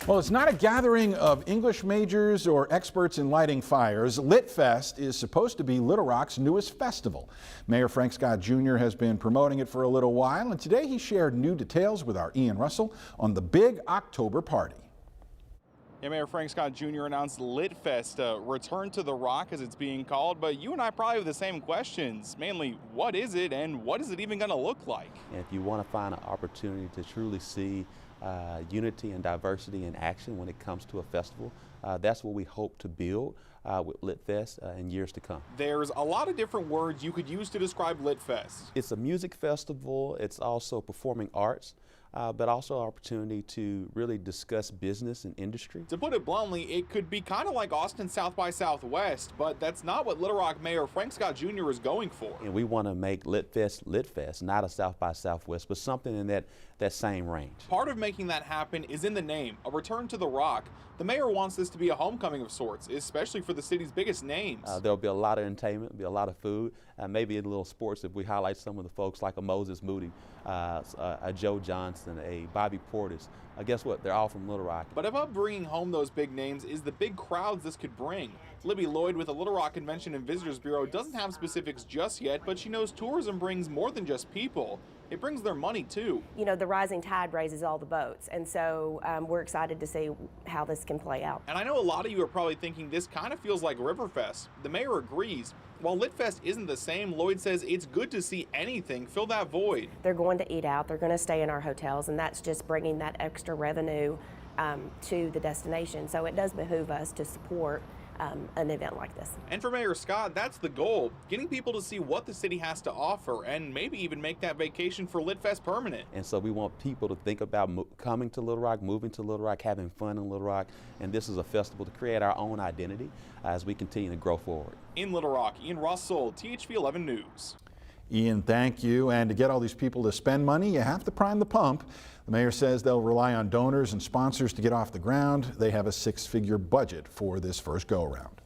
Well, it's not a gathering of English majors or experts in lighting fires. LITFest is supposed to be Little Rock's newest festival. Mayor Frank Scott Jr. has been promoting it for a little while, and today he shared new details with our Ian Russell on the big October party. Yeah, Mayor Frank Scott Jr. announced LITFest, return to the Rock as it's being called, but you and I probably have the same questions. Mainly, what is it and what is it even going to look like? And if you want to find an opportunity to truly see unity and diversity in action when it comes to a festival, that's what we hope to build with LITFest in years to come. There's a lot of different words you could use to describe LITFest. It's a music festival, it's also performing arts, but also an opportunity to really discuss business and industry. To put it bluntly, it could be kind of like Austin South by Southwest, but that's not what Little Rock Mayor Frank Scott Jr. is going for. And we want to make LITFest, not a South by Southwest, but something in that same range. Part of making that happen is in the name, a return to the Rock. The mayor wants this to be a homecoming of sorts, especially for the city's biggest names. There'll be a lot of entertainment, there'll be a lot of food, maybe a little sports if we highlight some of the folks like a Moses Moody, a Joe Johnson, a Bobby Portis. Guess what? They're all from Little Rock. But about bringing home those big names is the big crowds this could bring. Libby Lloyd with the Little Rock Convention and Visitors Bureau doesn't have specifics just yet, but she knows tourism brings more than just people. It brings their money too. You know, the rising tide raises all the boats, and so we're excited to see how this can play out. And I know a lot of you are probably thinking this kind of feels like Riverfest. The mayor agrees. While LITFest isn't the same, Lloyd says it's good to see anything fill that void. They're going to eat out, they're going to stay in our hotels, and that's just bringing that extra revenue to the destination. So it does behoove us to support an event like this. And for Mayor Scott, that's the goal, getting people to see what the city has to offer and maybe even make that vacation for LITFest permanent. And so we want people to think about coming to Little Rock, moving to Little Rock, having fun in Little Rock, and this is a festival to create our own identity as we continue to grow forward. In Little Rock, Ian Russell, THV 11 News. Ian, thank you. And to get all these people to spend money, you have to prime the pump. The mayor says they'll rely on donors and sponsors to get off the ground. They have a 6-figure budget for this first go-around.